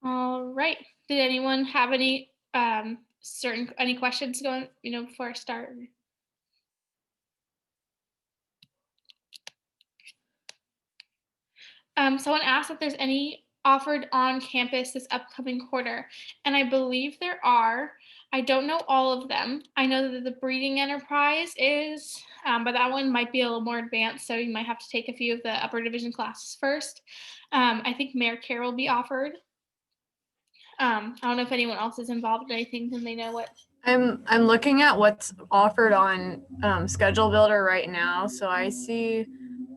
All right. Did anyone have any any questions going, before I start? Someone asked if there's any offered on campus this upcoming quarter, and I believe there are. I don't know all of them. I know that the breeding enterprise is, but that one might be a little more advanced, so you might have to take a few of the upper division classes first. I think Mare Care will be offered. I don't know if anyone else is involved in anything, and they know what. I'm looking at what's offered on Schedule Builder right now. So I see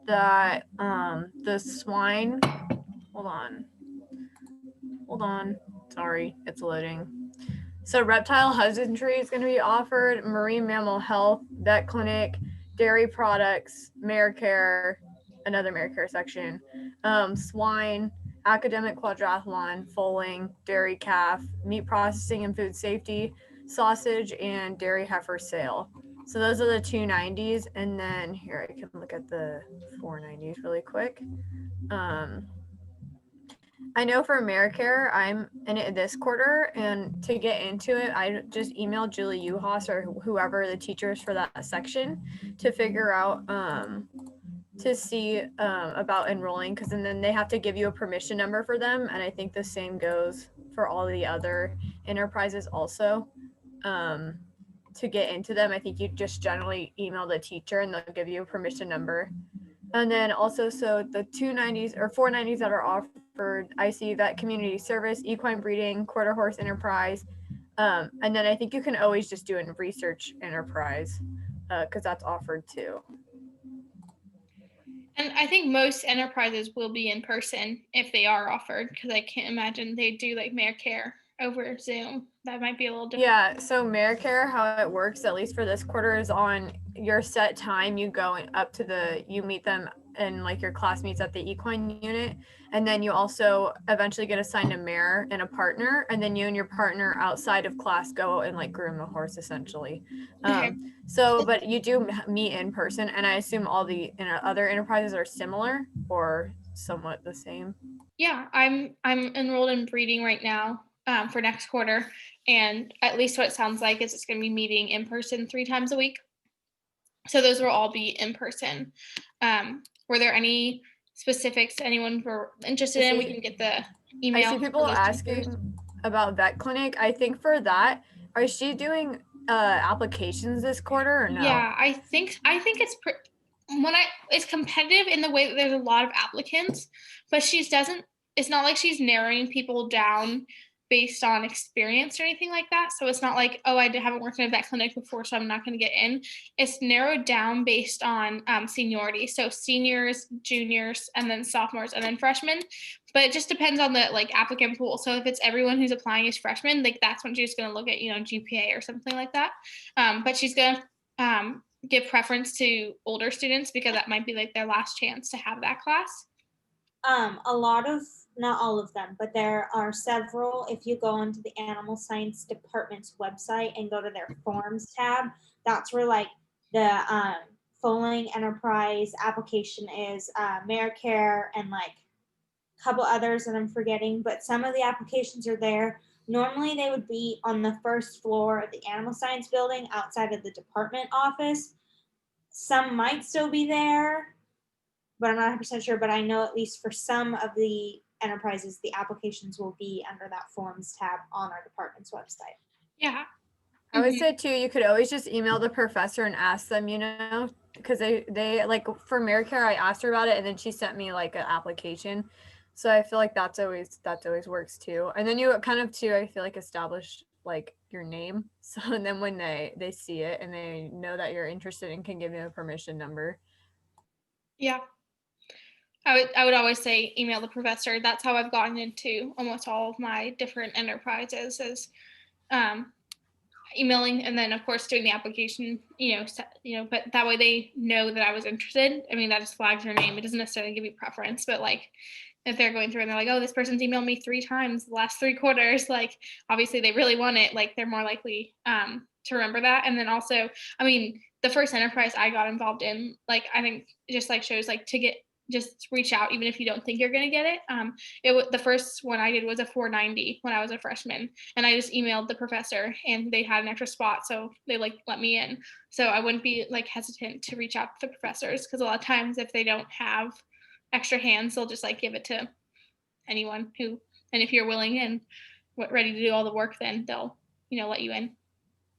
that the swine. Hold on. Hold on. Sorry, it's loading. So reptile husbandry is going to be offered, marine mammal health, vet clinic, dairy products, mare care, another mare care section, swine, academic quadrathlon, foaling, dairy calf, meat processing and food safety, sausage, and dairy heifer sale. So those are the 290s. And then here I can look at the 490s really quick. I know for AmeriCare, I'm in it this quarter, and to get into it, I just emailed Julie Uhas or whoever the teachers for that section to figure out to see about enrolling, because then they have to give you a permission number for them, and I think the same goes for all the other enterprises also. To get into them, I think you just generally email the teacher and they'll give you a permission number. And then also, so the 290s or 490s that are offered, I see that community service, equine breeding, quarter horse enterprise. And then I think you can always just do a research enterprise because that's offered too. And I think most enterprises will be in person if they are offered, because I can't imagine they do like Mare Care over Zoom. That might be a little different. Yeah, so Medicare, how it works, at least for this quarter, is on your set time. You go up to you meet them and like your class meets at the equine unit. And then you also eventually get assigned a mare and a partner. And then you and your partner outside of class go and like groom the horse essentially. Okay. So, but you do meet in person. And I assume all the other enterprises are similar or somewhat the same. Yeah, I'm enrolled in breeding right now for next quarter, and at least what it sounds like is it's going to be meeting in person 3 times a week. So those will all be in person. Were there any specifics anyone were interested in? We can get the I email see people from those teachers. asking about vet clinic. I think for that, is she doing applications this quarter or no? Yeah, I think it's competitive in the way that there's a lot of applicants, but she doesn't. It's not like she's narrowing people down based on experience or anything like that. So it's not like, oh, haven't worked in a vet clinic before, so I'm not going to get in. It's narrowed down based on seniority. So seniors, juniors, and then sophomores, and then freshmen. But it just depends on the like applicant pool. So if it's everyone who's applying is freshmen, like that's when she's going to look at GPA or something like that. But she's going to give preference to older students because that might be like their last chance to have that class. A lot of, not all of them, but there are several. If you go onto the animal science department's website and go to their forms tab, that's where like the foaling enterprise application is, Medicare, and like a couple others that I'm forgetting, but some of the applications are there. Normally they would be on the first floor of the animal science building outside of the department office. Some might still be there, but I'm not 100% sure. But I know at least for some of the enterprises, the applications will be under that forms tab on our department's website. Yeah. I would say too, you could always just email the professor and ask them, because they like for Medicare, I asked her about it and then she sent me like an application. So I feel like that always works too. And then you kind of too, I feel like establish like your name. So and then when they see it and they know that you're interested and can give you a permission number. Yeah. I would always say email the professor. That's how I've gotten into almost all of my different enterprises is um, emailing, and then of course doing the application. But that way they know that I was interested. I mean, that just flags your name. It doesn't necessarily give you preference, but like if they're going through and they're like, oh, this person's emailed me 3 times the last 3 quarters, like obviously they really want it. Like they're more likely to remember that. And then also, I mean, the first enterprise I got involved in, like I think it just like shows like to get just reach out even if you don't think you're going to get it. The first one I did was a 490 when I was a freshman, and I just emailed the professor and they had an extra spot, so they like let me in. So I wouldn't be like hesitant to reach out to the professors, because a lot of times if they don't have extra hands, they'll just like give it to anyone who, and if you're willing and ready to do all the work, then they'll, let you in.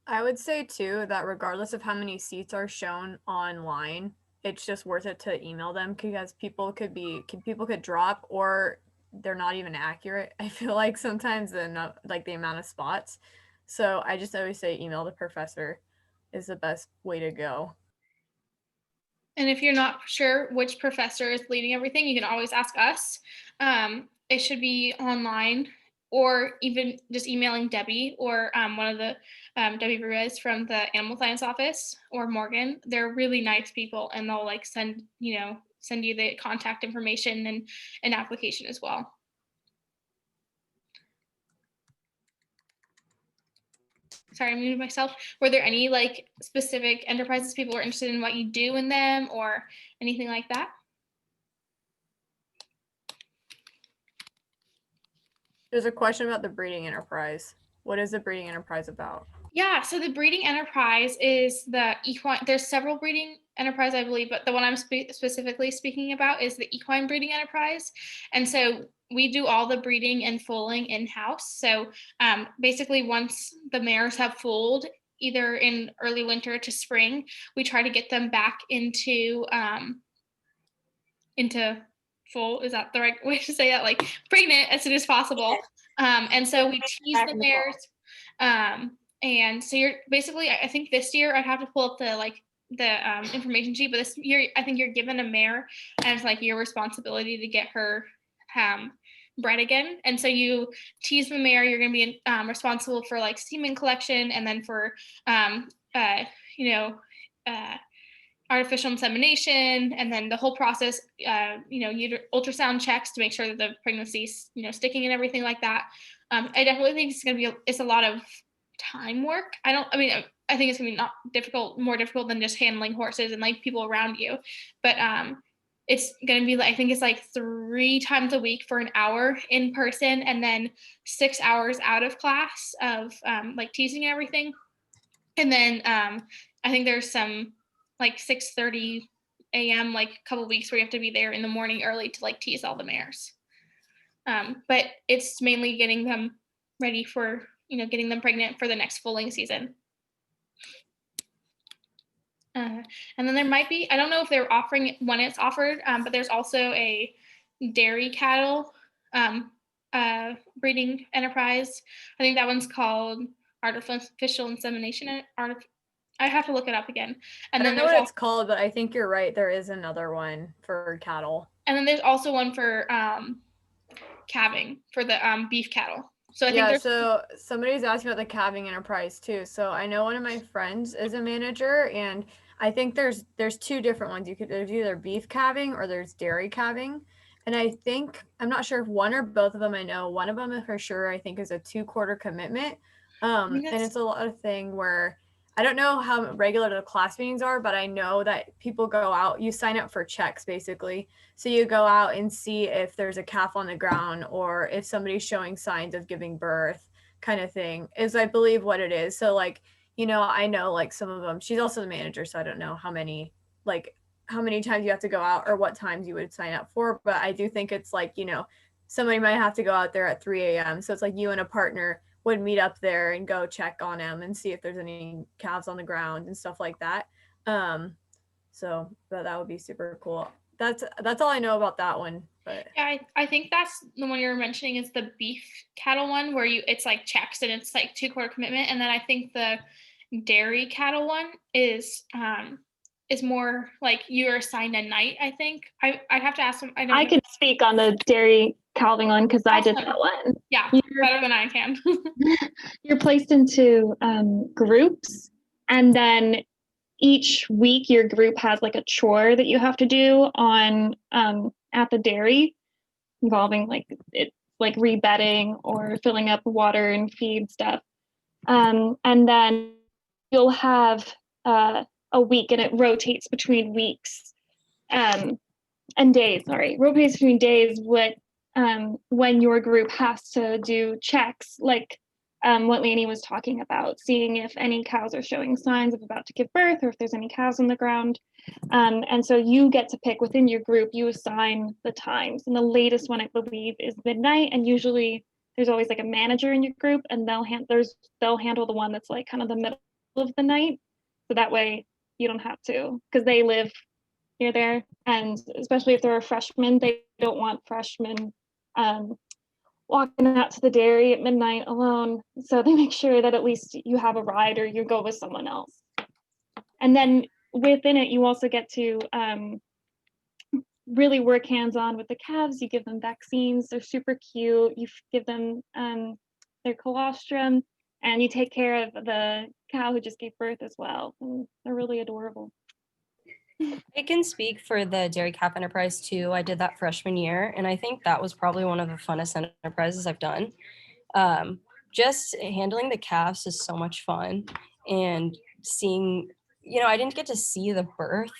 I would say too that regardless of how many seats are shown online, it's just worth it to email them, because people could drop, or they're not even accurate. I feel like sometimes the amount of spots. So I just always say email the professor is the best way to go. And if you're not sure which professor is leading everything, you can always ask us. It should be online, or even just emailing Debbie, or one of the Debbie Ruiz from the animal science office, or Morgan. They're really nice people, and they'll like send you the contact information and an application as well. Sorry, I muted myself. Were there any like specific enterprises people were interested in what you do in them, or anything like that? There's a question about the breeding enterprise. What is the breeding enterprise about? Yeah, so the breeding enterprise is the equine. There's several breeding enterprise, I believe, but the one I'm specifically speaking about is the equine breeding enterprise. And so we do all the breeding and foaling in-house. So basically, once the mares have foaled, either in early winter to spring, we try to get them back into full. Is that the right way to say that? Like pregnant as soon as possible. And so we tease the mares. And so you're basically, I think this year I'd have to pull up the information sheet, but this year I think you're given a mare, and it's like your responsibility to get her bred again. And so you tease the mare, you're going to be responsible for like semen collection, and then for artificial insemination, and then the whole process, ultrasound checks to make sure that the pregnancy's, sticking and everything like that. I definitely think it's a lot of time work. I think it's gonna be more difficult than just handling horses and like people around you. But it's gonna be I think it's like 3 times a week for an hour in person, and then 6 hours out of class of like teasing and everything. And then I think there's some like 6:30 a.m. like a couple weeks where you have to be there in the morning early to like tease all the mares. But it's mainly getting them ready for, getting them pregnant for the next foaling season. And then there might be, I don't know if they're offering it when it's offered, but there's also a dairy cattle breeding enterprise. I think that one's called artificial insemination. I have to look it up again. And I then don't know what it's called, but I think you're right. There is another one for cattle. And then there's also one for calving for the beef cattle. So I think so somebody's asking about the calving enterprise too. So I know one of my friends is a manager, and I think there's 2 different ones. There's either beef calving or there's dairy calving. And I think, I'm not sure if one or both of them, I know one of them for sure, I think is a 2-quarter commitment. And it's a lot of thing where I don't know how regular the class meetings are, but I know that people go out, you sign up for checks basically. So you go out and see if there's a calf on the ground, or if somebody's showing signs of giving birth, kind of thing, is I believe what it is. So like, I know like some of them, she's also the manager, so I don't know how many times you have to go out or what times you would sign up for. But I do think it's like, somebody might have to go out there at 3 a.m. So it's like you and a partner would meet up there and go check on them and see if there's any calves on the ground and stuff like that. So that would be super cool. That's all I know about that one. But yeah, I think that's the one you're mentioning is the beef cattle one, where it's like checks and it's like 2-quarter commitment. And then I think the dairy cattle one is more like you're assigned a night. I think I'd have to ask them. I can speak on the dairy calving one because I did that one. Yeah, better than I can. You're placed into groups, and then each week your group has like a chore that you have to do on at the dairy, involving like rebedding or filling up water and feed stuff. And then you'll have a week, and it rotates between weeks. and days, sorry, rotates between days when your group has to do checks, like what Laney was talking about, seeing if any cows are showing signs of about to give birth or if there's any cows on the ground. And so you get to pick within your group, you assign the times. And the latest one, I believe, is midnight. And usually there's always like a manager in your group, and they'll handle the one that's like kind of the middle of the night. So that way you don't have to, because they live near there. And especially if they're a freshman, they don't want freshmen walking out to the dairy at midnight alone. So they make sure that at least you have a ride or you go with someone else. And then within it, you also get to really work hands-on with the calves. You give them vaccines. They're super cute. You give them their colostrum, and you take care of the cow who just gave birth as well. And they're really adorable. I can speak for the Dairy Calf Enterprise too. I did that freshman year, and I think that was probably one of the funnest enterprises I've done. Just handling the calves is so much fun, and seeing, I didn't get to see the birth,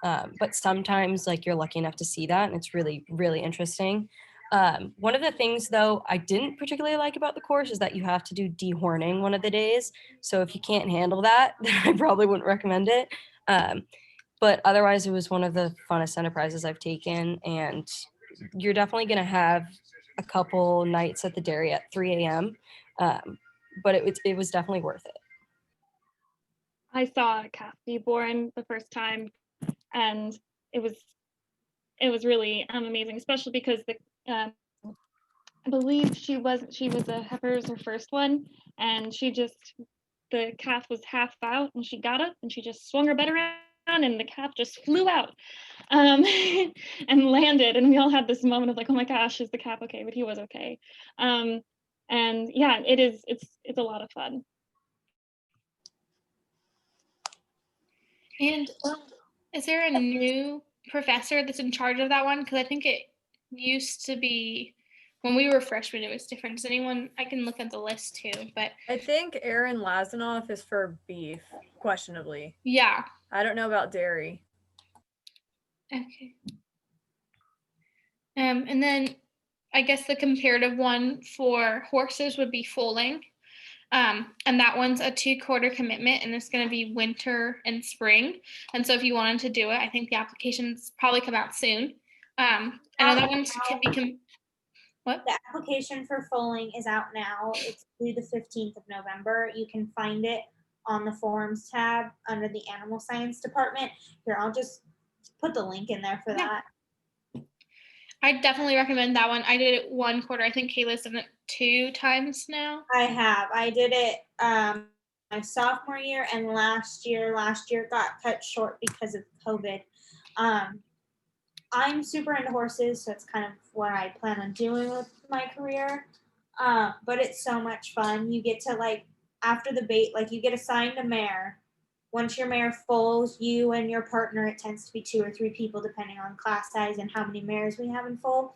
but sometimes like you're lucky enough to see that, and it's really, really interesting. One of the things though I didn't particularly like about the course is that you have to do dehorning one of the days. So if you can't handle that, then I probably wouldn't recommend it. But otherwise, it was one of the funnest enterprises I've taken, and you're definitely going to have a couple nights at the dairy at 3 a.m. But it was definitely worth it. I saw a calf be born the first time, and it was really amazing, especially because I believe she was a heifer, was her first one, and the calf was half out, and she got up and she just swung her butt around, and the calf just flew out and landed, and we all had this moment of like, oh my gosh, is the calf okay? But he was okay. And yeah, it's a lot of fun. And is there a new professor that's in charge of that one? Because I think it used to be, when we were freshmen, it was different. Does anyone, I can look at the list too, but I think Aaron Lazanoff is for beef, questionably. yeah. I don't know about dairy. Okay. And then I guess the comparative one for horses would be foaling. And that one's a 2-quarter commitment, and it's going to be winter and spring. And so if you wanted to do it, I think the applications probably come out soon. I know that one can be, what? The application for foaling is out now. It's due the 15th of November. You can find it on the forums tab under the animal science department. Here, I'll just put the link in there for that. I definitely recommend that one. I did it 1 quarter. I think Kayla's done it 2 times now. I have. I did it my sophomore year and last year. Last year got cut short because of COVID. I'm super into horses, so it's kind of what I plan on doing with my career. But it's so much fun. You get to, like, after the bait, like, you get assigned a mare. Once your mare foals, you and your partner, it tends to be 2 or 3 people depending on class size and how many mares we have in foal.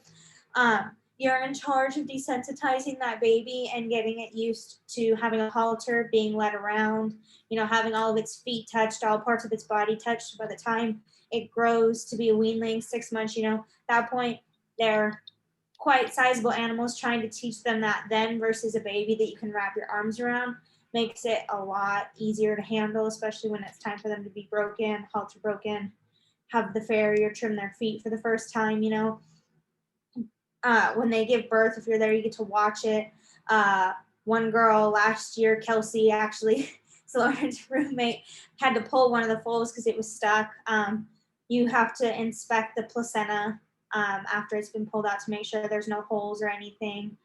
You're in charge of desensitizing that baby and getting it used to having a halter, being led around, having all of its feet touched, all parts of its body touched. By the time it grows to be a weanling, 6 months, at that point, they're quite sizable animals. Trying to teach them that then versus a baby that you can wrap your arms around makes it a lot easier to handle, especially when it's time for them to be broken, halter broken, have the farrier trim their feet for the first time, when they give birth. If you're there, you get to watch it. One girl last year, Kelsey, actually, Lauren's roommate, had to pull one of the foals because it was stuck. You have to inspect the placenta after it's been pulled out to make sure there's no holes or anything.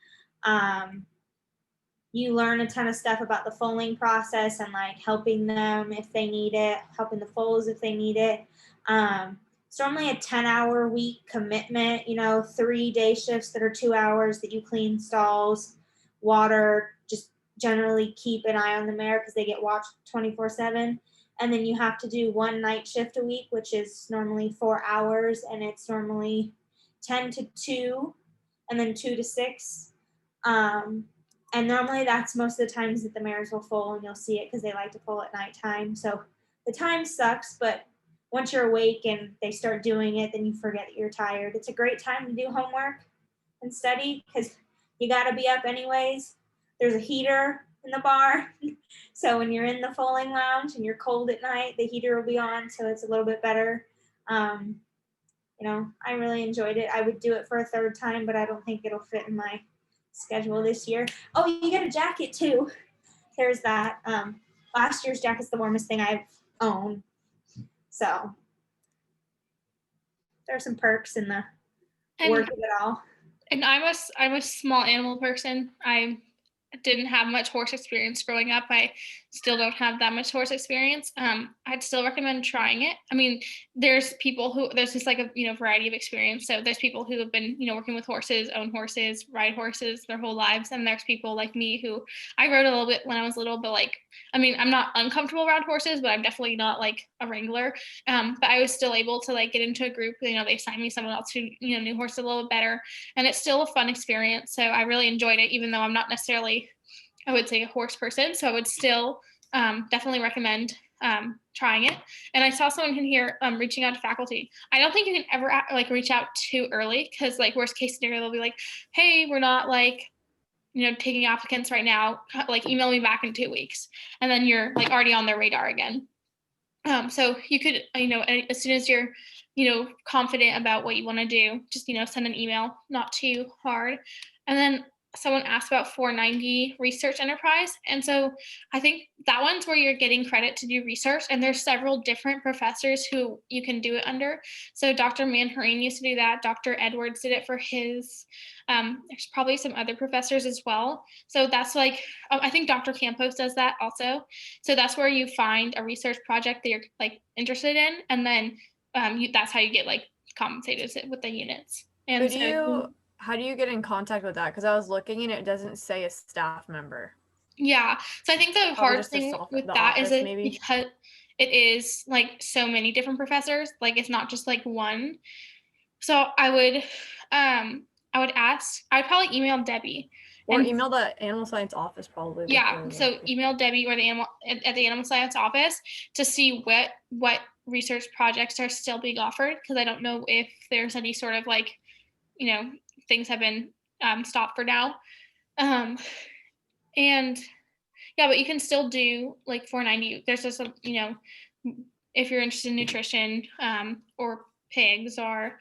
You learn a ton of stuff about the foaling process and like helping them if they need it, helping the foals if they need it. It's normally a 10-hour week commitment, 3 day shifts that are 2 hours that you clean stalls, water, just generally keep an eye on the mare because they get watched 24/7. And then you have to do 1 night shift a week, which is normally 4 hours, and it's normally 10 to 2 and then 2 to 6. And normally that's most of the times that the mares will foal, and you'll see it because they like to foal at nighttime. So the time sucks, but once you're awake and they start doing it, then you forget that you're tired. It's a great time to do homework and study because you got to be up anyways. There's a heater in the bar. So when you're in the Foaling Lounge and you're cold at night, the heater will be on, so it's a little bit better. I really enjoyed it. I would do it for a third time, but I don't think it'll fit in my schedule this year. Oh, you get a jacket too. There's that. Last year's jacket's the warmest thing I've owned. So there's some perks in the work of it all. And I'm a small animal person. I didn't have much horse experience growing up. I still don't have that much horse experience. I'd still recommend trying it. I mean, there's just like a variety of experience. So there's people who have been working with horses, own horses, ride horses their whole lives, and there's people like me who I rode a little bit when I was little, but I'm not uncomfortable around horses, but I'm definitely not like a wrangler. But I was still able to like get into a group. They assigned me someone else who knew horses a little bit better, and it's still a fun experience. So I really enjoyed it, even though I'm not necessarily, I would say, a horse person. So I would still definitely recommend trying it. And I saw someone in here reaching out to faculty. I don't think you can ever reach out too early, because worst case scenario, they'll be like, hey, we're not taking applicants right now, email me back in 2 weeks. And then you're already on their radar again. So you could, as soon as you're, confident about what you want to do, just, send an email, not too hard. And then someone asked about 490 research enterprise. And so I think that one's where you're getting credit to do research. And there's several different professors who you can do it under. So Dr. Manharin used to do that. Dr. Edwards did it for his. There's probably some other professors as well. So that's I think Dr. Campos does that also. So that's where you find a research project that you're interested in. And then that's how you get compensated with the units. And how do you get in contact with that? Because I was looking and it doesn't say a staff member. Yeah. So I think the hard thing with that is because it is so many different professors. It's not just one. So I would I'd probably email Debbie. Or email the animal science office probably. Yeah. So email Debbie or at the animal science office to see what research projects are still being offered, because I don't know if there's any sort of things have been stopped for now. And yeah, but you can still do 490. There's just if you're interested in nutrition or pigs or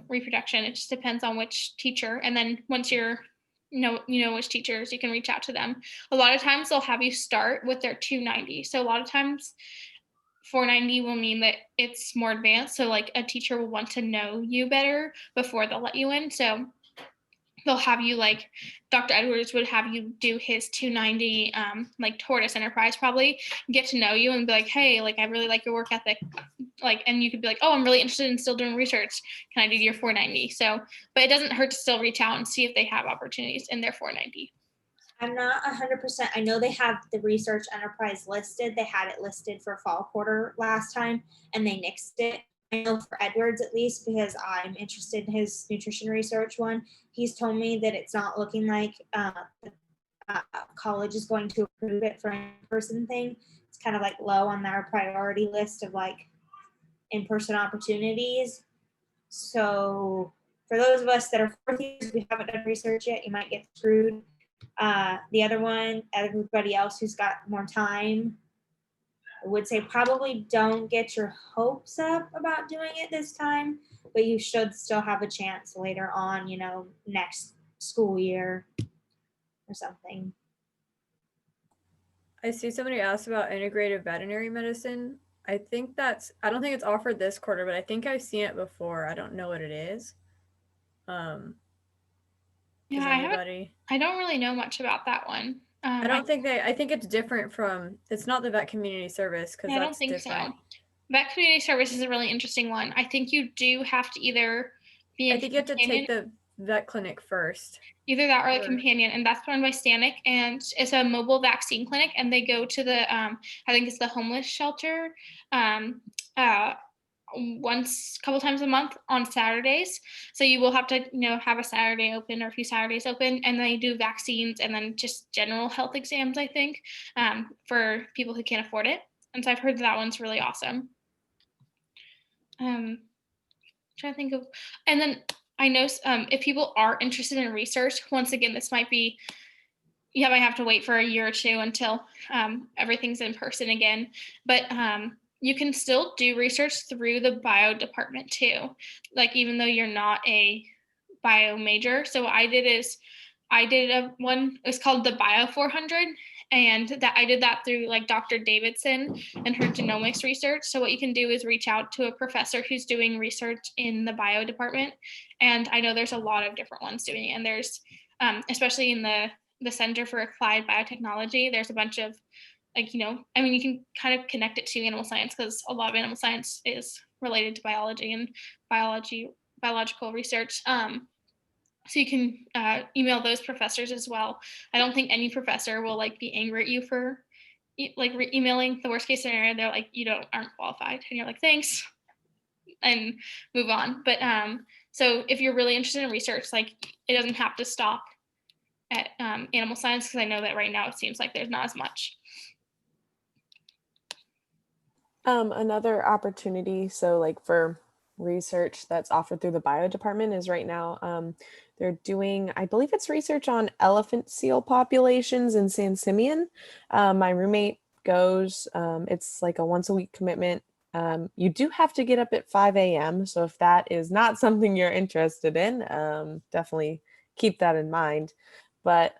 reproduction, it just depends on which teacher. And then once you're which teachers, you can reach out to them. A lot of times they'll have you start with their 290. So a lot of times 490 will mean that it's more advanced. So a teacher will want to know you better before they'll let you in. So they'll have you Dr. Edwards would have you do his 290 Tortoise Enterprise, probably get to know you and be like, hey, I really like your work ethic. And you could be like, oh, I'm really interested in still doing research. Can I do your 490? So, but it doesn't hurt to still reach out and see if they have opportunities in their 490. I'm not 100%. I know they have the research enterprise listed. They had it listed for fall quarter last time and they nixed it. I know for Edwards, at least, because I'm interested in his nutrition research one, he's told me that it's not looking like college is going to approve it for an in-person thing. It's kind of low on their priority list of in-person opportunities. So for those of us that are fourth years, we haven't done research yet, you might get screwed. The other one, everybody else who's got more time, I would say probably don't get your hopes up about doing it this time, but you should still have a chance later on, next school year or something. I see somebody asked about integrative veterinary medicine. I don't think it's offered this quarter, but I think I've seen it before. I don't know what it is. Yeah, I don't really know much about that one. I think it's different from, it's not the vet community service, because I don't think different. So. Vet community service is a really interesting one. I think you do have to either be I think you have to take the vet clinic first. Either that or a companion, and that's run by Stanek, and it's a mobile vaccine clinic, and they go to the I think it's the homeless shelter couple times a month on Saturdays. So you will have to have a Saturday open or a few Saturdays open, and they do vaccines and then just general health exams, I think, for people who can't afford it. And so I've heard that one's really awesome. Trying to think of, and then I know if people are interested in research, once again, this might be, you might have to wait for a year or two until everything's in person again. But you can still do research through the bio department too, like even though you're not a bio major. So what I did is I did a one, it was called the Bio 400, and that I did that through like Dr. Davidson and her genomics research. So what you can do is reach out to a professor who's doing research in the bio department, and I know there's a lot of different ones doing it, and there's especially in the Center for Applied Biotechnology, there's a bunch of like, I mean, you can kind of connect it to animal science because a lot of animal science is related to biology and biological research. So you can email those professors as well. I don't think any professor will like be angry at you for like emailing. The worst case scenario, they're like, you aren't qualified, and you're like, thanks, and move on. But so if you're really interested in research, like it doesn't have to stop at animal science, because I know that right now it seems like there's not as much. Another opportunity, so like for research that's offered through the bio department is right now, they're doing, I believe it's research on elephant seal populations in San Simeon. My roommate goes, it's like a once a week commitment. You do have to get up at 5 a.m. So if that is not something you're interested in, definitely keep that in mind. But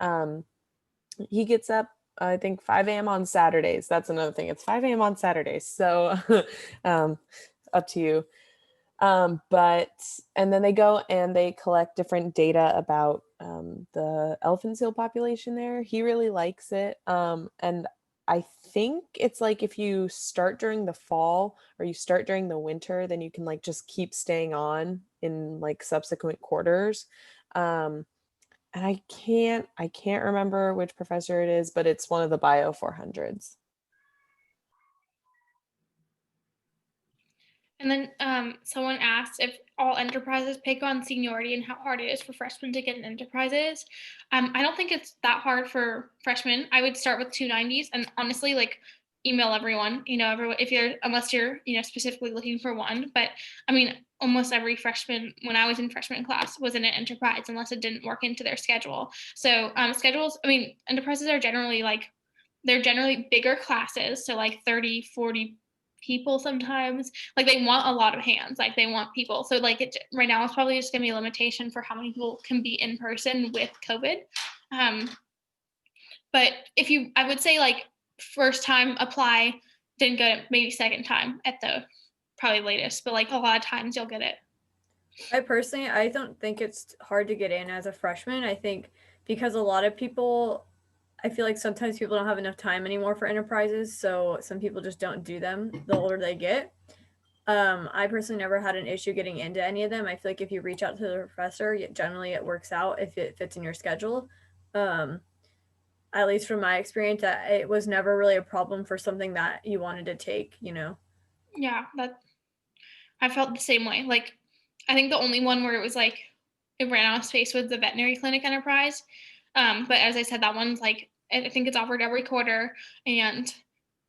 he gets up, I think 5 a.m. on Saturdays. That's another thing. It's 5 a.m. on Saturdays. So up to you. But, and then they go and they collect different data about the elephant seal population there. He really likes it. And I think it's like if you start during the fall or you start during the winter, then you can like just keep staying on in like subsequent quarters. And I can't remember which professor it is, but it's one of the bio 400s. And then someone asked if all enterprises pick on seniority and how hard it is for freshmen to get in enterprises. I don't think it's that hard for freshmen. I would start with 290s, and honestly, like email everyone, everyone, if you're, unless you're, specifically looking for one. But I mean, almost every freshman, when I was in freshman class, was in an enterprise unless it didn't work into their schedule. So schedules, I mean, enterprises are generally like, they're generally bigger classes. So like 30, 40 people sometimes, like they want a lot of hands, like they want people. So like right now it's probably just gonna be a limitation for how many people can be in person with COVID. But I would say like first time apply, didn't get it, maybe second time at the probably latest, but like a lot of times you'll get it. I don't think it's hard to get in as a freshman. I think because a lot of people, I feel like sometimes people don't have enough time anymore for enterprises, so some people just don't do them the older they get. I personally never had an issue getting into any of them. I feel like if you reach out to the professor, generally it works out if it fits in your schedule. At least from my experience, that it was never really a problem for something that you wanted to take, Yeah, I felt the same way. Like I think the only one where it was like it ran out of space was the veterinary clinic enterprise. But as I said, that one's like, I think it's offered every quarter, and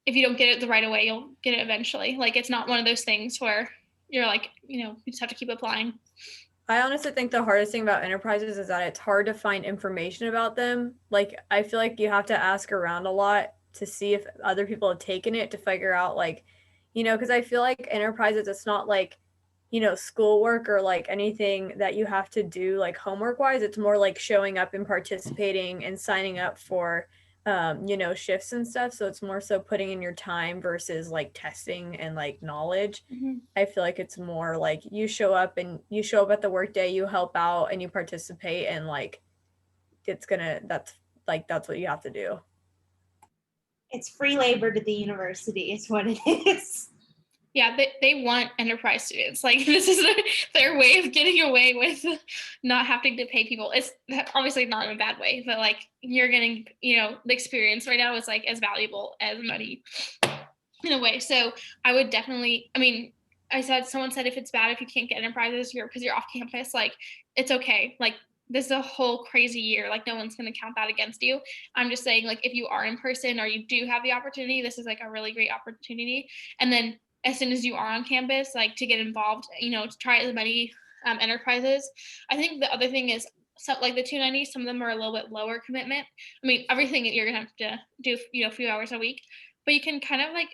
if you don't get it the right away, you'll get it eventually. Like it's not one of those things where you're like, you just have to keep applying. I honestly think the hardest thing about enterprises is that it's hard to find information about them. Like I feel like you have to ask around a lot to see if other people have taken it to figure out like, because I feel like enterprises, it's not like, schoolwork or like anything that you have to do like homework wise. It's more like showing up and participating and signing up for shifts and stuff. So it's more so putting in your time versus like testing and like knowledge. Mhm. I feel like it's more like you show up at the work day, you help out and you participate, and like that's what you have to do. It's free labor to the university is what it is. Yeah, they want enterprise students. Like this is their way of getting away with not having to pay people. It's obviously not in a bad way, but like you're getting, the experience right now is like as valuable as money in a way. So I would definitely, I mean, someone said if it's bad if you can't get enterprises because you're off campus, like it's okay. Like this is a whole crazy year. Like no one's going to count that against you. I'm just saying like if you are in person or you do have the opportunity, this is like a really great opportunity. And then as soon as you are on campus, like to get involved, to try as many enterprises. I think the other thing is, so like the 290, some of them are a little bit lower commitment. I mean, everything you're gonna have to do, a few hours a week, but you can kind of like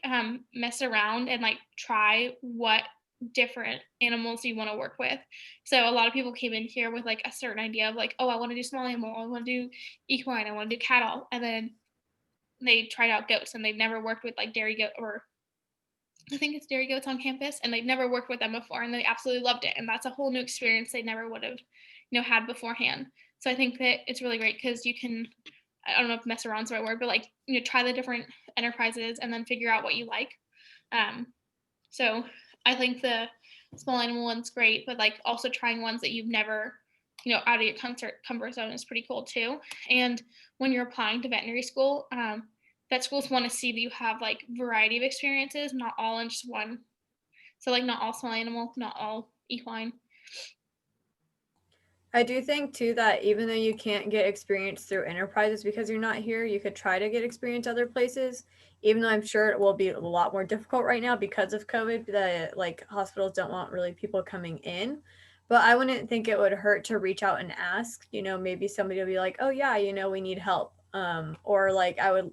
mess around and like try what different animals you want to work with. So a lot of people came in here with like a certain idea of like, oh, I want to do small animal, I want to do equine, I want to do cattle, and then they tried out goats and they've never worked with like dairy goat, or I think it's dairy goats on campus, and they've never worked with them before and they absolutely loved it. And that's a whole new experience they never would have, had beforehand. So I think that it's really great because you can, I don't know if mess around's the right word, but like, try the different enterprises and then figure out what you like. So I think the small animal one's great, but like also trying ones that you've never, out of your comfort zone is pretty cool too. And when you're applying to veterinary school, vet schools want to see that you have like variety of experiences, not all in just one. So like not all small animal, not all equine. I do think too that even though you can't get experience through enterprises because you're not here, you could try to get experience other places. Even though I'm sure it will be a lot more difficult right now because of COVID, that like hospitals don't want really people coming in. But I wouldn't think it would hurt to reach out and ask. Maybe somebody will be like, "Oh yeah, we need help," or like I would,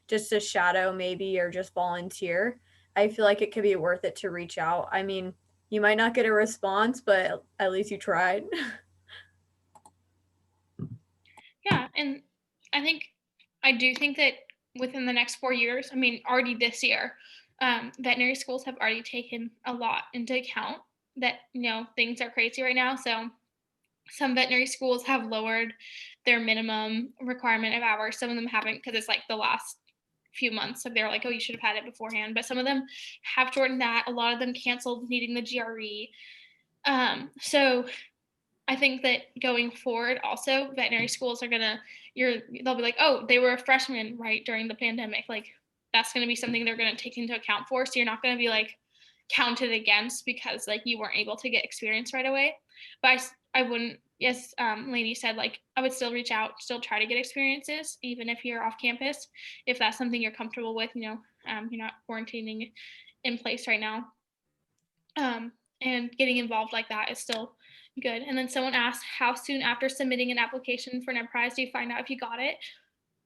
just a shadow maybe or just volunteer. I feel like it could be worth it to reach out. I mean, you might not get a response, but at least you tried. Yeah, and I do think that within the next 4 years, I mean, already this year, veterinary schools have already taken a lot into account that, things are crazy right now. So some veterinary schools have lowered their minimum requirement of hours. Some of them haven't because it's like the last few months. So they're like, oh, you should have had it beforehand. But some of them have shortened that. A lot of them canceled needing the GRE. So I think that going forward, also veterinary schools are they'll be like, oh, they were a freshman right during the pandemic. Like that's gonna be something they're gonna take into account for. So you're not gonna be like counted against because like you weren't able to get experience right away. But I wouldn't. Yes, Lainey said like I would still reach out, still try to get experiences, even if you're off campus, if that's something you're comfortable with. You're not quarantining in place right now. And getting involved like that is still good. And then someone asked, how soon after submitting an application for an enterprise do you find out if you got it?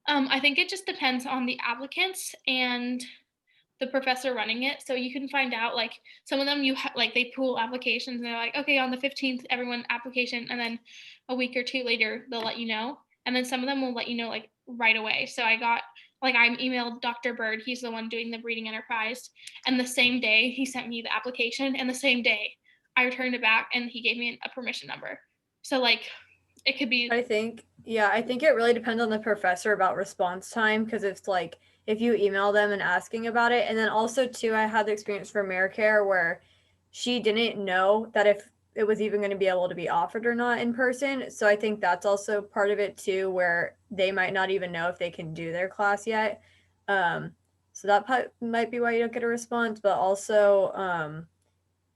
I think it just depends on the applicants and the professor running it. So you can find out like some of them like they pool applications and they're like, okay, on the 15th, everyone application, and then a week or two later they'll let you know. And then some of them will let you know like right away. So I emailed Dr. Bird, he's the one doing the breeding enterprise, and the same day he sent me the application, and the same day I returned it back and he gave me a permission number. So like it could be. I think it really depends on the professor about response time, because it's like if you email them and asking about it, and then also too, I had the experience for AmeriCare where she didn't know that if it was even going to be able to be offered or not in person. So I think that's also part of it too, where they might not even know if they can do their class yet. So that might be why you don't get a response, but also,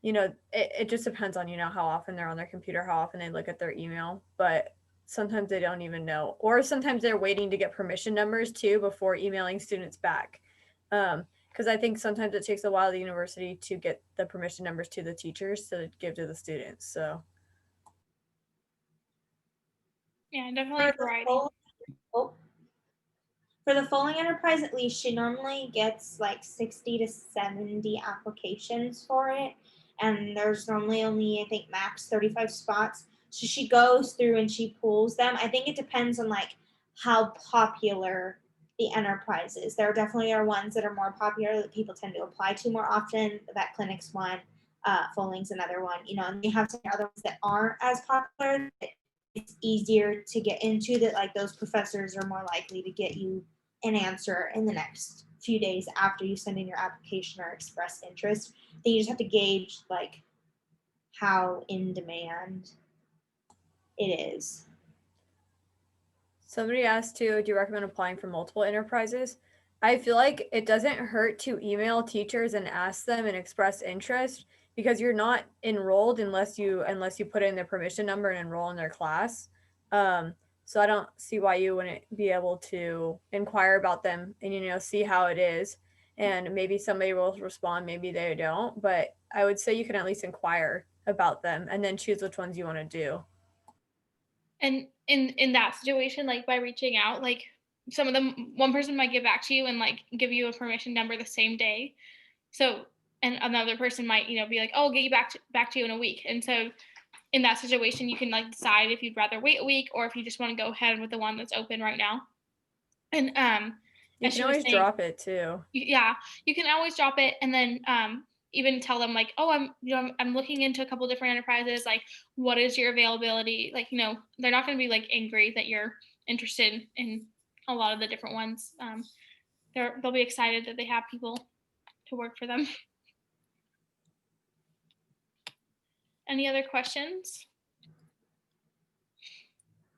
it just depends on, how often they're on their computer, how often they look at their email, but sometimes they don't even know, or sometimes they're waiting to get permission numbers too before emailing students back. Because I think sometimes it takes a while the university to get the permission numbers to the teachers to give to the students. So Yeah, definitely variety. For the foaling enterprise, at least, she normally gets like 60 to 70 applications for it. And there's normally only, I think, max 35 spots. So she goes through and she pulls them. I think it depends on like how popular the enterprise is. There definitely are ones that are more popular that people tend to apply to more often. Vet clinic's one, foaling's another one, and you have some other ones that aren't as popular. It's easier to get into, that like those professors are more likely to get you an answer in the next few days after you send in your application or express interest. Then you just have to gauge like how in demand it is. somebody asked too, do you recommend applying for multiple enterprises? I feel like it doesn't hurt to email teachers and ask them and express interest, because you're not enrolled unless you put in their permission number and enroll in their class. So I don't see why you wouldn't be able to inquire about them and see how it is. and maybe somebody will respond, maybe they don't, but I would say you can at least inquire about them and then choose which ones you want to do. And in that situation, like by reaching out, like some of them, one person might get back to you and like give you a permission number the same day. So, and another person might, be like, oh, I'll get you back to you in a week. And so in that situation, you can like decide if you'd rather wait a week or if you just want to go ahead with the one that's open right now. And You as can she was always saying, drop it too. yeah, you can always drop it, and then even tell them like, oh, I'm looking into a couple different enterprises, like what is your availability, like, they're not going to be like angry that you're interested in a lot of the different ones. They'll be excited that they have people to work for them. Any other questions?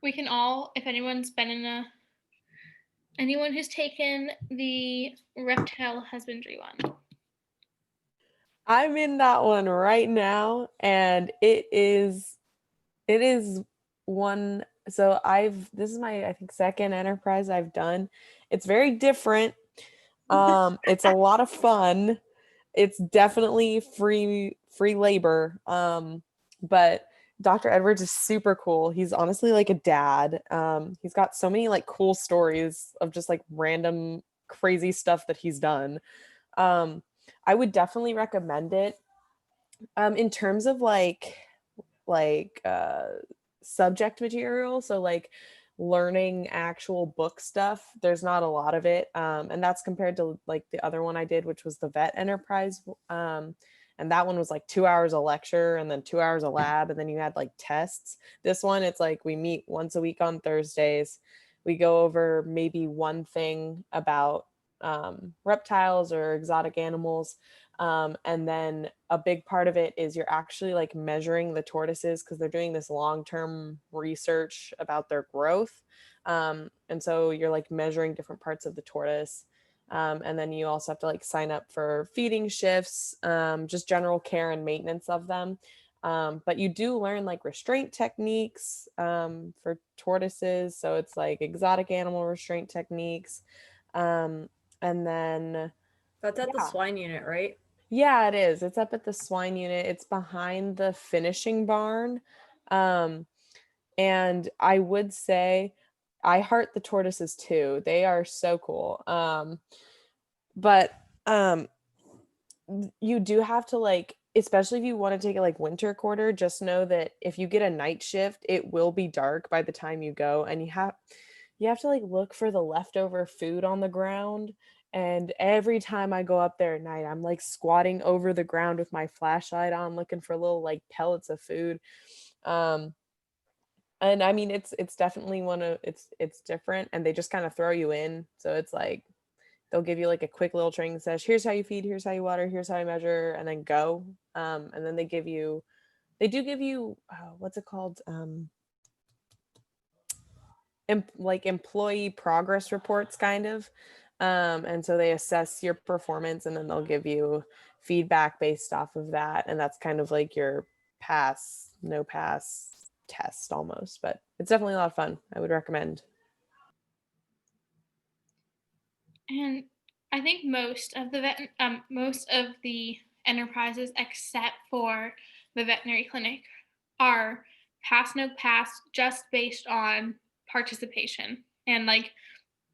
We can all, if anyone's been in anyone who's taken the reptile husbandry one. I'm in that one right now, and it is one. So this is my, I think, second enterprise I've done. It's very different. It's a lot of fun. It's definitely free labor. But Dr. Edwards is super cool. He's honestly like a dad. He's got so many like cool stories of just like random crazy stuff that he's done. I would definitely recommend it. In terms of like subject material, so like learning actual book stuff, there's not a lot of it, and that's compared to like the other one I did, which was the vet enterprise, and that one was like 2 hours of lecture and then 2 hours of lab, and then you had like tests. This one, it's like we meet once a week on Thursdays. We go over maybe one thing about reptiles or exotic animals, and then a big part of it is you're actually like measuring the tortoises because they're doing this long-term research about their growth. And so you're like measuring different parts of the tortoise. And then you also have to like sign up for feeding shifts, just general care and maintenance of them. But you do learn like restraint techniques for tortoises. So it's like exotic animal restraint techniques. And then That's at the swine unit, right? yeah, it is. It's up at the swine unit. It's behind the finishing barn. And I would say I heart the tortoises too. They are so cool. But you do have to like, especially if you want to take it like winter quarter, just know that if you get a night shift, it will be dark by the time you go, and you have to like look for the leftover food on the ground. And every time I go up there at night, I'm like squatting over the ground with my flashlight on, looking for little like pellets of food. And I mean, it's definitely it's different, and they just kind of throw you in. So it's like, they'll give you like a quick little training session. Here's how you feed, here's how you water, here's how you measure, and then go. And then they do give you, what's it called? Like employee progress reports kind of. And so they assess your performance, and then they'll give you feedback based off of that. And that's kind of like your pass, no pass test almost, but it's definitely a lot of fun. I would recommend. And I think most of the enterprises, except for the veterinary clinic, are pass no pass just based on participation. And like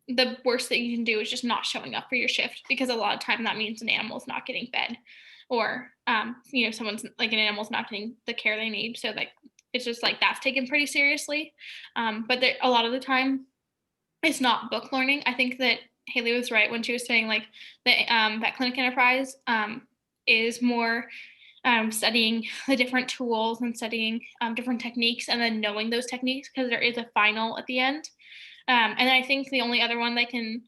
the worst that you can do is just not showing up for your shift, because a lot of time that means an animal's not getting fed, or someone's like, an animal's not getting the care they need. So like it's just like that's taken pretty seriously. But there, a lot of the time it's not book learning. I think that Haley was right when she was saying like the vet clinic enterprise is more studying the different tools and studying different techniques, and then knowing those techniques because there is a final at the end. And I think the only other one that I can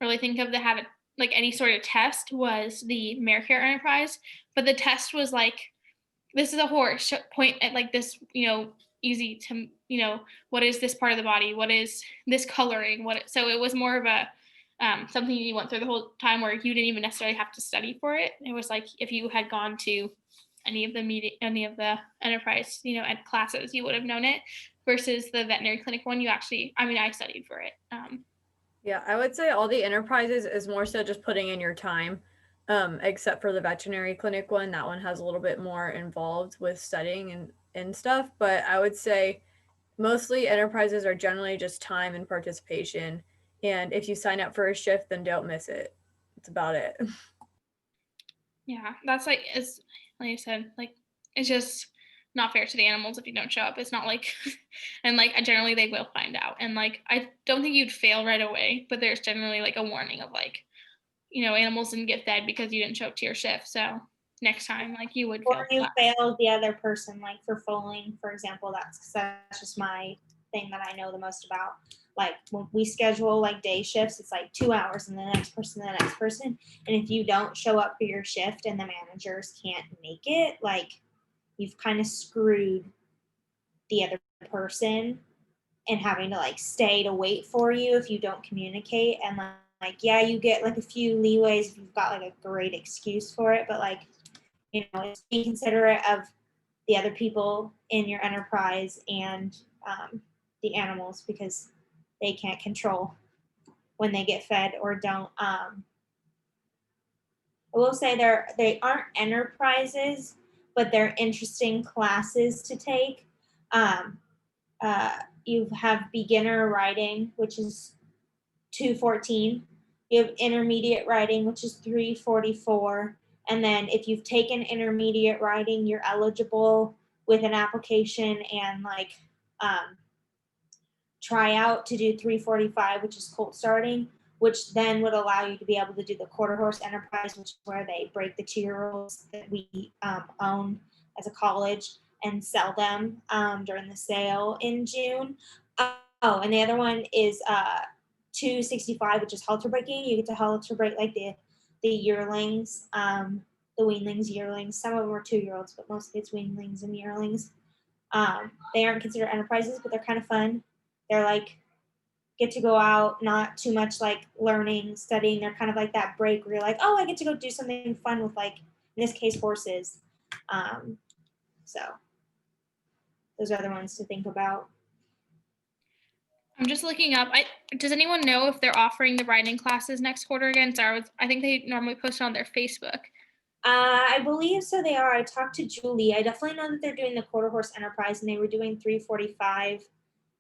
really think of that had like any sort of test was the Medicare enterprise, but the test was like, this is a horse, point at like this, easy to, what is this part of the body? What is this coloring? So it was more of a something you went through the whole time where you didn't even necessarily have to study for it. It was like if you had gone to any of the enterprise, ed classes, you would have known it. Versus the veterinary clinic one, I studied for it. Yeah, I would say all the enterprises is more so just putting in your time, except for the veterinary clinic one. That one has a little bit more involved with studying and stuff. But I would say mostly enterprises are generally just time and participation. And if you sign up for a shift, then don't miss it. That's about it. Yeah, that's like it's like I said, like it's just not fair to the animals if you don't show up. It's not like and like generally they will find out. And like I don't think you'd fail right away, but there's generally like a warning of like, animals didn't get fed because you didn't show up to your shift. So next time like you would feel Or you flat. failed the other person, like for foaling, for example. That's just my thing that I know the most about. Like when we schedule like day shifts, it's like 2 hours and the next person, the next person. And if you don't show up for your shift and the managers can't make it, like you've kind of screwed the other person and having to like stay to wait for you if you don't communicate. And like yeah, you get like a few leeways if you've got like a great excuse for it, but like it's be considerate of the other people in your enterprise and the animals because they can't control when they get fed or don't. I will say they aren't enterprises, but they're interesting classes to take. Um, you have beginner writing, which is 214. You have intermediate writing, which is 344. And then if you've taken intermediate writing, you're eligible with an application and like try out to do 345, which is colt starting, which then would allow you to be able to do the quarter horse enterprise, which is where they break the 2-year-olds that we own as a college and sell them during the sale in June. Oh, and the other one is 265, which is halter breaking. You get to halter break like the yearlings, the weanlings, yearlings. Some of them are 2-year-olds, but mostly it's weanlings and yearlings. They aren't considered enterprises, but they're kind of fun. They're like get to go out, not too much like learning, studying. They're kind of like that break where you're like, oh, I get to go do something fun with like in this case horses. So those are the ones to think about. I'm just looking up. Does anyone know if they're offering the writing classes next quarter again? I think they normally post it on their Facebook. I believe so. They are. I talked to Julie. I definitely know that they're doing the quarter horse enterprise, and they were doing 345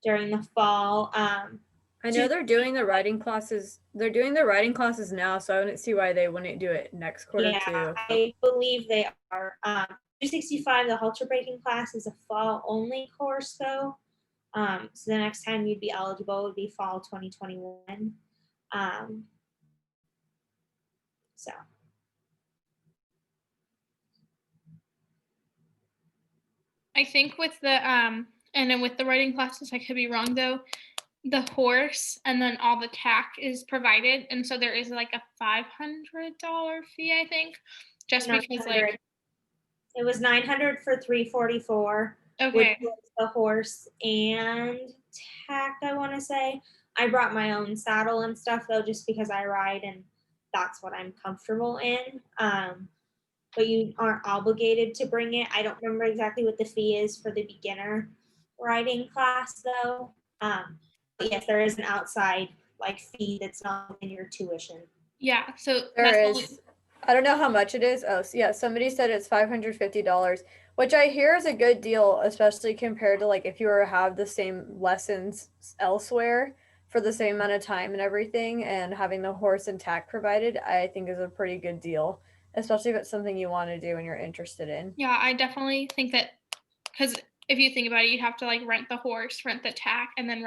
during the fall. I know they're doing the writing classes. They're doing the writing classes now, so I wouldn't see why they wouldn't do it next quarter too. I believe they are. 265, the halter breaking class is a fall only course though. So the next time you'd be eligible would be fall 2021. So. I think with the and then with the writing classes, I could be wrong though. The horse and then all the tack is provided, and so there is like a $500 fee, I think, just because like it was 900 for 344. Okay. Which was the horse and tack, I want to say. I brought my own saddle and stuff though, just because I ride and that's what I'm comfortable in. But you aren't obligated to bring it. I don't remember exactly what the fee is for the beginner riding class though. But yes, there is an outside like fee that's not in your tuition. Yeah, so there is. I don't know how much it is. Oh, so yeah, somebody said it's $550, which I hear is a good deal, especially compared to like if you were to have the same lessons elsewhere for the same amount of time and everything, and having the horse and tack provided, I think is a pretty good deal, especially if it's something you want to do and you're interested in. Yeah, I definitely think that because if you think about it, you'd have to like rent the horse, rent the tack, and then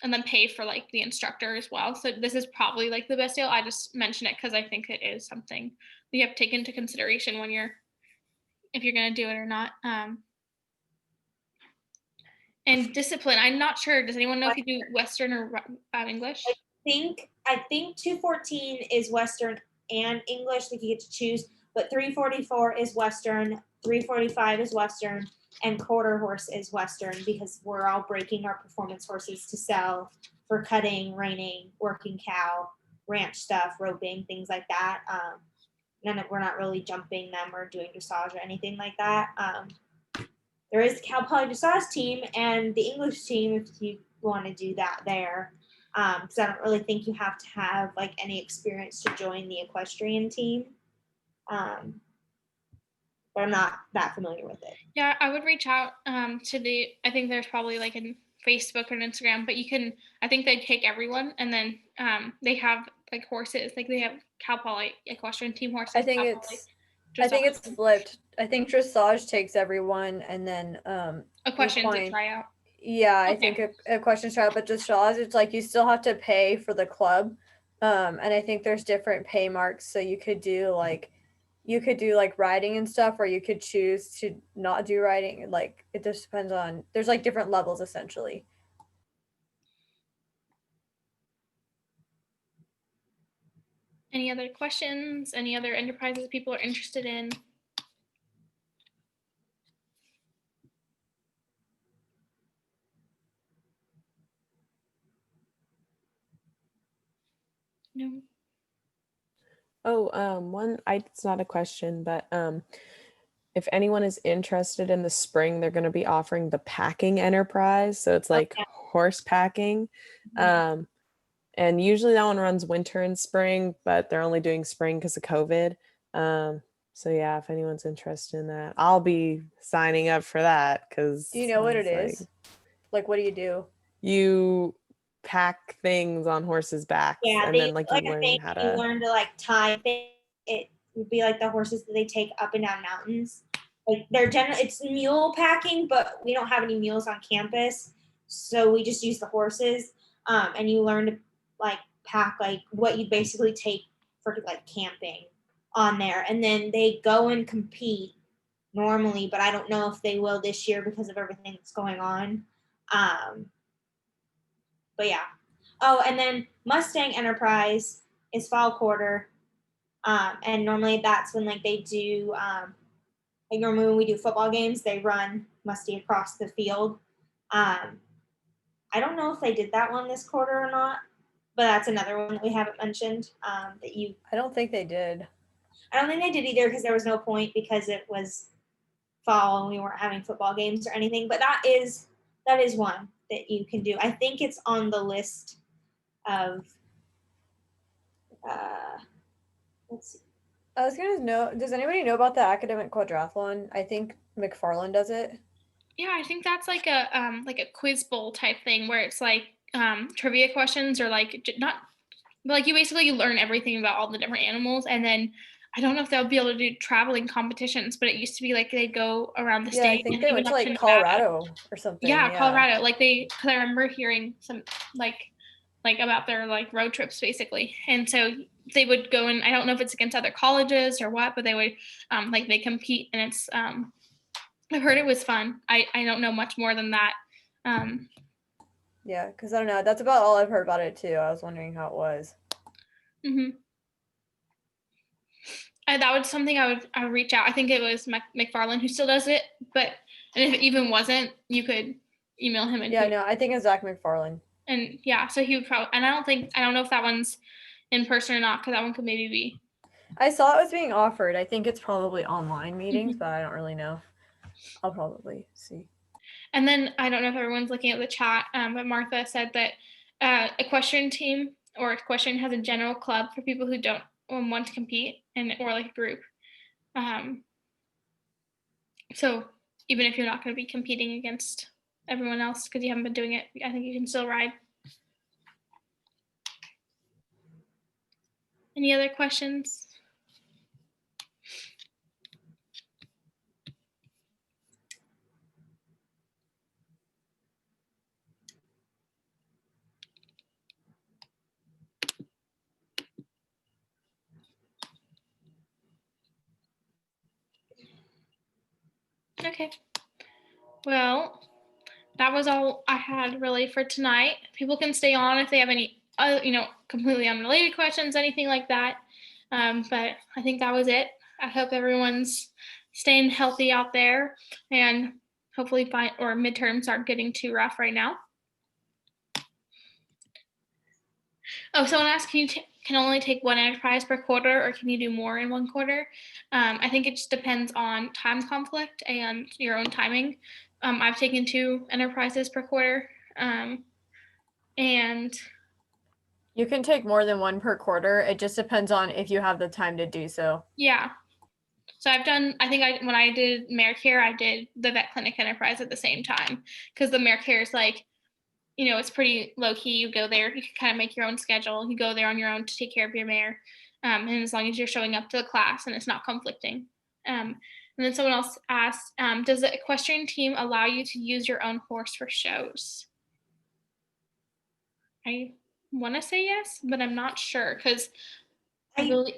and then pay for like the instructor as well. So this is probably like the best deal. I just mention it because I think it is something we have to take into consideration when if you're going to do it or not. And discipline, I'm not sure. Does anyone know if you do Western or English? I think 214 is Western and English, like you get to choose, but 344 is Western, 345 is Western, and quarter horse is Western because we're all breaking our performance horses to sell for cutting, reining, working cow, ranch stuff, roping, things like that. We're not really jumping them or doing dressage or anything like that. There is the Cal Poly Dressage team and the English team if you want to do that there. Because I don't really think you have to have like any experience to join the equestrian team. But I'm not that familiar with it. Yeah, I would reach out to I think there's probably like in Facebook or Instagram, but I think they take everyone, and then they have like horses, like they have Cal Poly equestrian team horses. I think Cal Poly it's dressage, flipped. I think dressage takes everyone, and then equestrians that equine. try out. Yeah, I Okay. think a question trial, but dressage, it's like you still have to pay for the club, and I think there's different pay marks. So you could do like riding and stuff, or you could choose to not do riding. Like it just depends on. There's like different levels essentially. Any other questions? Any other enterprises people are interested in? No. Oh, it's not a question, but if anyone is interested in the spring, they're going to be offering the packing enterprise. So it's like horse packing. And usually that one runs winter and spring, but they're only doing spring because of COVID. So yeah, if anyone's interested in that, I'll be signing up for that because Do you know what it is? Like, what do you do? You pack things on horses' backs, Yeah, and they then like you learn how you to. learn to like tie things. It would be like the horses that they take up and down mountains. Like it's mule packing, but we don't have any mules on campus, so we just use the horses. And you learn to like pack like what you basically take for like camping on there, and then they go and compete normally, but I don't know if they will this year because of everything that's going on. But yeah. Oh, and then Mustang Enterprise is fall quarter. And normally that's when like they do like normally when we do football games, they run Musty across the field. I don't know if they did that one this quarter or not, but that's another one that we haven't mentioned. I don't think they did. I don't think they did either because there was no point because it was fall and we weren't having football games or anything. But that is one that you can do. I think it's on the list of let's see. I was gonna know, does anybody know about the academic quadrathlon? I think McFarland does it. Yeah, I think that's like a quiz bowl type thing where it's like trivia questions or like not like you learn everything about all the different animals, and then I don't know if they'll be able to do traveling competitions, but it used to be like they'd go around the state. I think and they even went to up like Nevada. Colorado or something. Yeah, Colorado. Like because I remember hearing some like about their like road trips basically, and so they would go, and I don't know if it's against other colleges or what, but they would like they compete, and it's I've heard it was fun. I don't know much more than that. Yeah, because I don't know. That's about all I've heard about it too. I was wondering how it was. Mm-hmm. That was something I would reach out. I think it was McFarland who still does it, and if it even wasn't, you could email him. Yeah, no, I think it's Zach McFarland. And yeah, so he would probably, and I don't know if that one's in person or not, because that one could maybe be. I saw it was being offered. I think it's probably online meetings, but I don't really know. I'll probably see. And then I don't know if everyone's looking at the chat, but Martha said that equestrian team or equestrian has a general club for people who don't want to compete or like a group. So even if you're not going to be competing against everyone else because you haven't been doing it, I think you can still ride. Any other questions? Okay. Well, that was all I had really for tonight. People can stay on if they have any, completely unrelated questions, anything like that. But I think that was it. I hope everyone's staying healthy out there, and hopefully midterms aren't getting too rough right now. Oh, someone asked, can only take one enterprise per quarter, or can you do more in one quarter? I think it just depends on time conflict and your own timing. I've taken 2 enterprises per quarter, and You can take more than one per quarter. It just depends on if you have the time to do so. Yeah. So I've done, I think when I did Medicare, I did the vet clinic enterprise at the same time, because the Medicare is like, you know, it's pretty low key. You go there, you can kind of make your own schedule. You go there on your own to take care of your mare. And as long as you're showing up to the class and it's not conflicting. And then someone else asked, does the equestrian team allow you to use your own horse for shows? I want to say yes, but I'm not sure, because I I believe,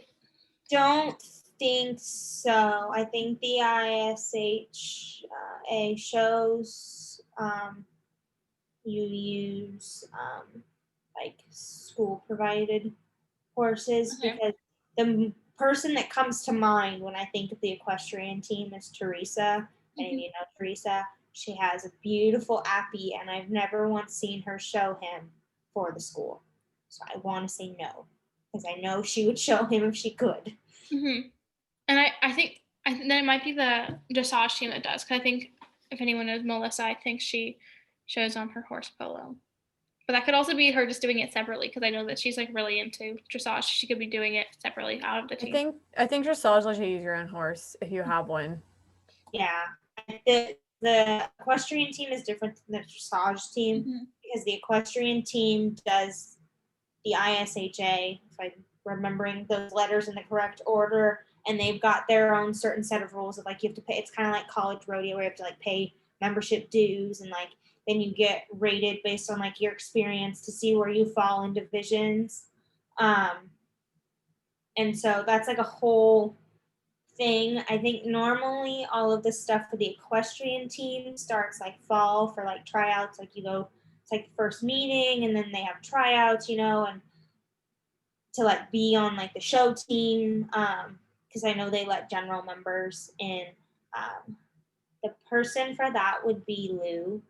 don't think so. I think the ISHA shows you use like school provided horses, Okay. because the person that comes to mind when I think of the equestrian team is Teresa. And Mhm. you know Teresa, she has a beautiful appy, and I've never once seen her show him for the school. So I want to say no, because I know she would show him if she could. Mm-hmm. And I think that it might be the dressage team that does, because I think if anyone knows Melissa, I think she shows on her horse polo. But that could also be her just doing it separately, because I know that she's like really into dressage. She could be doing it separately out of the team. I think dressage lets you use your own horse if you have one. Yeah, the equestrian team is different than the dressage team, Mhm. because the equestrian team does the ISHA, if I'm remembering those letters in the correct order, and they've got their own certain set of rules of like you have to pay. It's kind of like college rodeo where you have to like pay membership dues, and like then you get rated based on like your experience to see where you fall in divisions. And so that's like a whole thing. I think normally all of this stuff for the equestrian team starts like fall for like tryouts. Like you go, it's like the first meeting, and then they have tryouts, you know, and to like be on like the show team. Because I know they let general members in. The person for that would be Lou.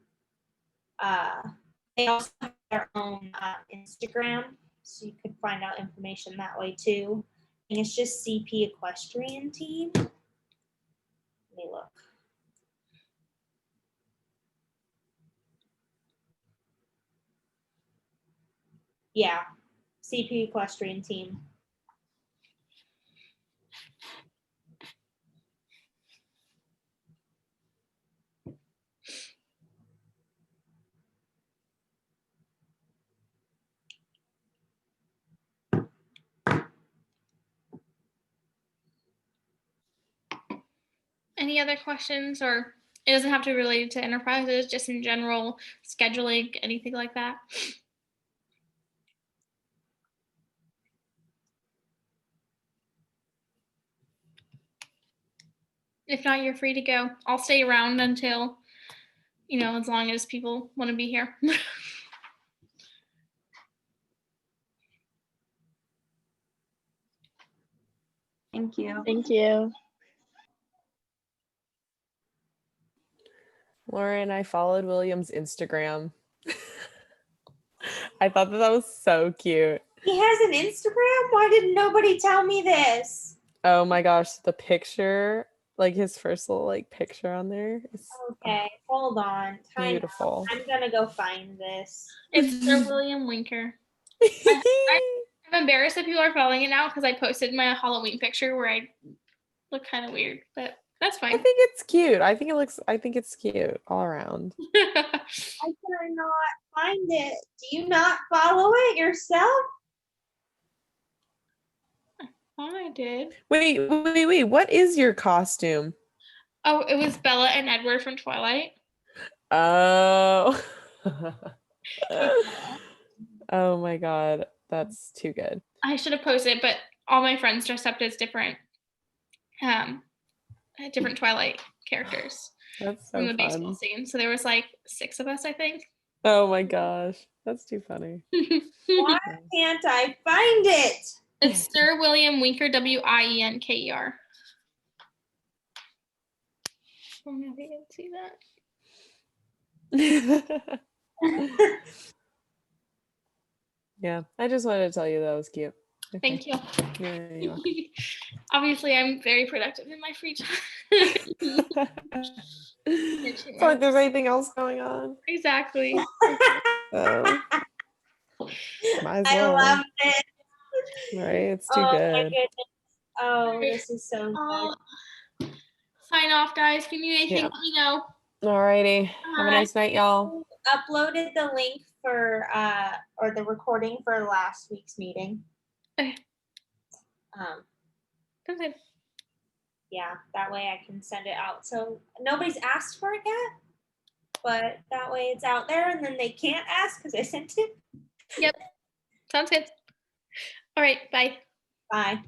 They also have their own Instagram, so you could find out information that way too. And it's just CP Equestrian Team. Let me look. Yeah, CP Equestrian Team. Any other questions, or it doesn't have to be related to enterprises, just in general, scheduling, anything like that? If not, you're free to go. I'll stay around until, you know, as long as people want to be here. Thank you. Thank you. Lauren, I followed William's Instagram. I thought that was so cute. He has an Instagram? Why didn't nobody tell me this? Oh my gosh, the picture, like his first little like picture on there is Okay, hold on. Time out. beautiful. I'm gonna go find this. It's Sir William Winker. I'm embarrassed that people are following it now, because I posted my Halloween picture where I look kind of weird, but that's I fine. think it's cute. I think it's cute all around. I cannot find it. Do you not follow it yourself? Oh, I did. Wait. What is your costume? Oh, it was Bella and Edward from Twilight. Oh. Oh my God. That's too good. I should have posted it, but all my friends dressed up as different Twilight characters That's from so the baseball fun. scene. So there was like 6 of us, I think. Oh my gosh. That's too funny. Why can't I find it? It's Sir William Winker, Wienker. I don't know if you can see that. Yeah, I just wanted to tell you that was cute. Okay. Thank you. Yeah, you're welcome. Obviously, I'm very productive in my free time. So if there's anything else going on. Exactly. Oh. Might as I well. love it. Right? It's too Oh my good. goodness. Oh, this is so Oh, good. sign off, guys. If you need anything, Yeah. let me know. Alrighty. Have a Bye. nice night, y'all. Uploaded the link for or the recording for last week's meeting. Okay. Um, Okay. yeah, that way I can send it out. So nobody's asked for it yet, but that way it's out there and then they can't ask because I sent it. Sounds good. All right. Bye. Bye.